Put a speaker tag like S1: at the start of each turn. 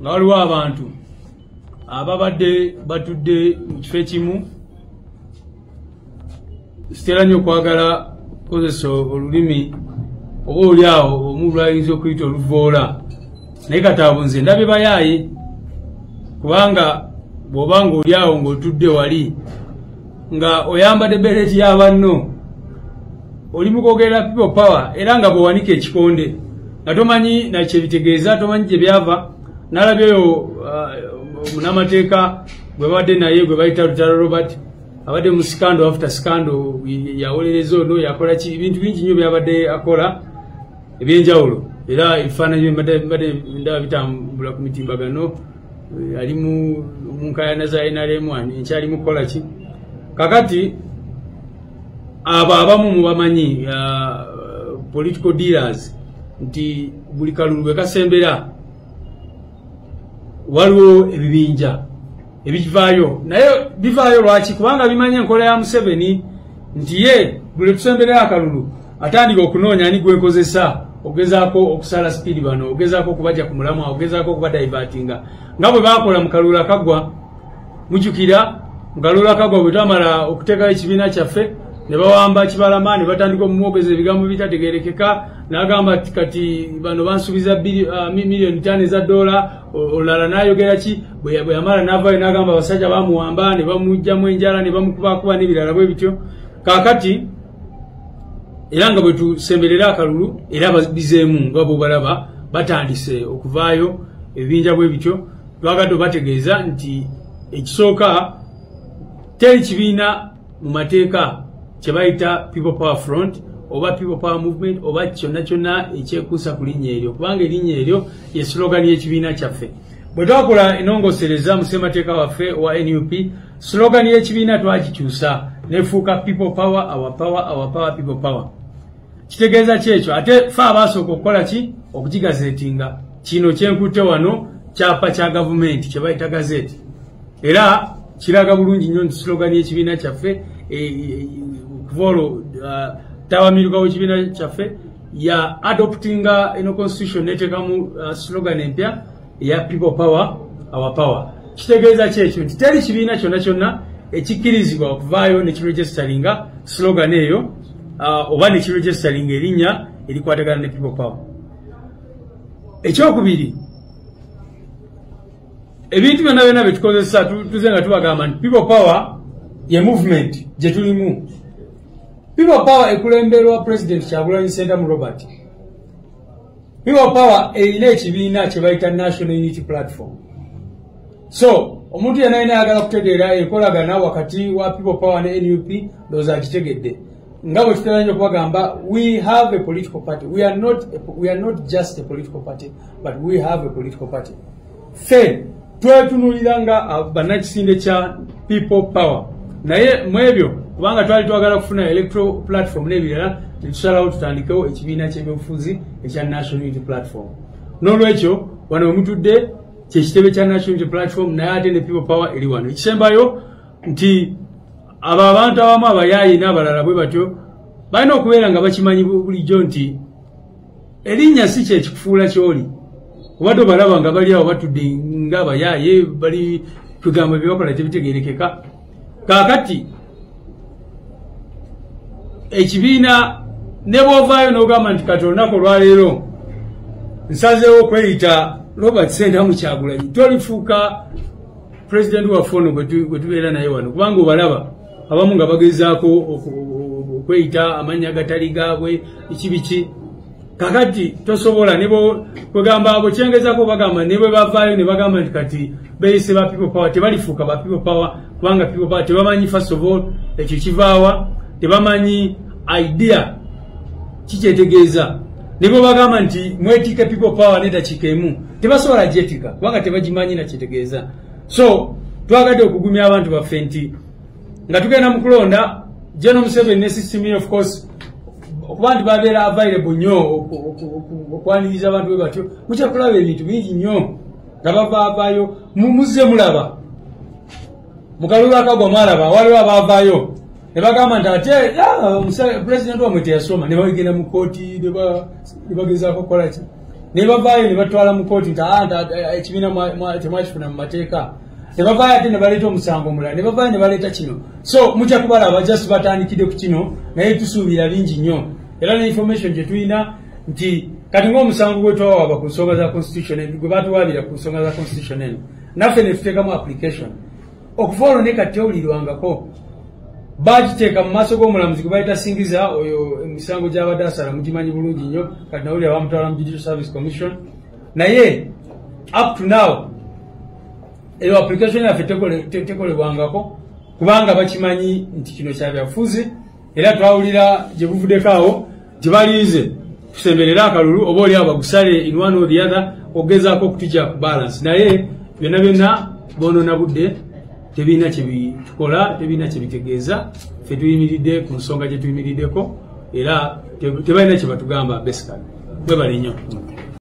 S1: nga waliwo abantu ababadde batudde mu kifo ekimu sitera nnyo okwagala kukozesa olulimi oba oli awo omuntu ayinza okuyita oluvoola naye kataabo nze ndabye bayaaye kubanga bw'obanga oli awo ng'otudde wali nga oyambadde bereti y'abanno oli mu kwogerera people power era nga bw'owanika ekikonde nga tomanyi nakye bitegeeza tomanyi gye byava nalabyeyo munamateeka gwe badde naye gwe bayita Lutalo Robert abadde mu scandal after scandal yawolereza ono yakola ki ebintu bingi nnyo byabadde akola ebyenjawulo era ebifaananyi mbadde ndaba bitambula ku mitimbagano ali mu nkayana za NRM enkyali mu kukola ki kakati abo abamu mubamanyi political dealers nti buli kalulu bwe kasembera waliwo ebibinja ebivaayo naye bivaayo lwaki kubanga bimanye enkola ya Museveni nti ye buli tusembera akalulu atandika okunoonya ani gwekozesa ogezaako okusala speed bano ogezaako okubaja ku mulamwa ogezaako okuba divertinga nga bwe bakola mu kalulu akagwa mujjukira mu kalulu akagwa bwe twamala okuteekayo ekibiina kyaffe ne bawamba Kibalama ne batandika omumwogeza ebigambo bitategerekeka n'agamba kati bano bansuubiza miliyoni 5 eza dola olala n'ayogera ki bwe yamala n'avaayo n'agamba abasajja bamuwamba ne bamugjamu enjala ne bamukubakuba n'ebirala bwe bityo kaakati era nga bwe tusemberera akalulu era babizeemu nga bwe balaba batandise okuvaayo ebibinja bwe bityo twagadde bategeeza nti ekisooka teri kibiina mu mateeka kye bayita People Power Front oba People Power Movement oba kyonna kyonna ekyekuusa ku linnya eryo kubanga erinnya eryo ye slogan y'ekibiina kyaffe bwe twakola enongosereza mu ssemateeka waffe wa NUP slogan y'ekibiina twagikyusa nefuuka People Power our power our power People Power kitegeeza kyekyo ate fe abaasooka okukola ki okukigazeetinga kino kyenkutte wano kyapa kya gavumenti kye bayita gazeti era kiraga bulungi nnyo nti slogan y'ekibiina kyaffe kuvolo tawamiruka w'ekibiina kyaffe ya adoptinga eno constitution neteekamu slogan empya ya People Power our power kitegeeza kyekyo nti teri kibiina kyonna kyonna ekikkirizibwa okuvaayo ne kiregisteringa slogan eyo oba ne kiregisteringa erinnya erikwatagana ne People Power. Ekyokubiri ebintu byonna byonna bye tukozesa tuze nga tubagamba nti People Power ye movement gye tulimu. People Power ekulemberwa President Kyagulanyi Ssentamu Robert. People Power erina ekibiina kye bayita National Unity Platform. So omuntu yenna ayagala kutegeera enkolagana wakati wa People Power ne NUP ndowooza akitegedde. Nga bwe tutera nnyo okubagamba we have a political party. We are not just a political party, but we have a political party. Fe twetunulira nga bannakisinde kya People Power. Naye mu ebyo kubanga twali twagala kufuna electoral platform n'ebirala netusalawo tutandikewo ekibiina ky'ebyobufuzi ekya National Unity Platform. N'olwekyo wano wemutudde kyekitebe kya National Unity Platform naye ate ne People Power eri wano. Ekisembayo nti abo abantu abamu abayaayi n'abalala bwe batyo balina okubeera nga bakimanyi bulijjo nti erinnya si kyekikufuula ky'oli obadde obalaba nga bali awo batudde ng'abayaaye bali kugamba bye bakola tebitegeerekeka. Kaakati ekibiina ne bw'ovaayo n'ogamba nti kati olunaku olwaleero nsazeewo okweyita Robert Ssentamu Kyagulanyi tolifuuka pulezidenti waffe ono gwe tubeera naye wano kubanga obalaba abamu nga bagezaako okweyita amannya agatali gaabwe ekibiki. Kakati tosobola ne bwegamba abo kyengezaako bagamba ne bwe bavaayo ne bagamba nti kati beeyise ba People Power tebalifuuka ba People Power kubanga People Power tebamanyi first of all ekyo kivaawa tebamanyi idea kikyetegeeza. Ne bwe bagamba nti mwetike People Power n'eddakiika emu tebasobola gyetika kubanga tebagimanyi nakyetegeeza. So twagadde okugumya abantu baffe nti nga tugenda mu kulonda General Museveni ne system of course okuba nti babeera available nnyo okwaniriza abantu bwe batyo mukya kulaba ebintu bingi nnyo nga bavaavaayo muzze mulaba mu kalulu akagwa mwalaba waliwo abaavaayo ne bagamba nti ate pulezidenti wamwe teyasoma ne bagenda mu kooti ne bagezaako kukola ki ne bavaayo ne batwala mu kooti nti ekibiina temwakifuna mu mateeka ne bavaayo ate ne baleeta omusango omulala ne bavaayo ne baleeta kino so mujja kubalaba just batandikidde ku kino naye tusuubira bingi nnyo era ne information gye tulina nti kati ng'omusango gwe twawaba ku nsonga za constitution gwe batuwaabira ku nsonga za constitution eno naffe ne tuteekamu application okuva olwo ne kati tewulirwangako bagiteeka mu maaso g'omulamuzi gwe bayita singiza oyo emisango gy'abadde asala mugimanyi bulungi nnyo kati nawulira bamutwala mu Judicial Service Commission naye up to now eyo application yaffe tekolebwangako kubanga bakimanyi nti kino kyabyafuzi era twawulira gye buvuddeko awo gye baliize kusemberera akalulu oba oli abo bagusale in one or the other ogezaako okutujja ku balance naye byonna byonna bonoona budde tebiina kyebitukola tebiina kyebitegeeza ffe tuyimiridde ku nsonga gye tuyimiriddeko era tebalina kye batugamba basically bwe bali nnyo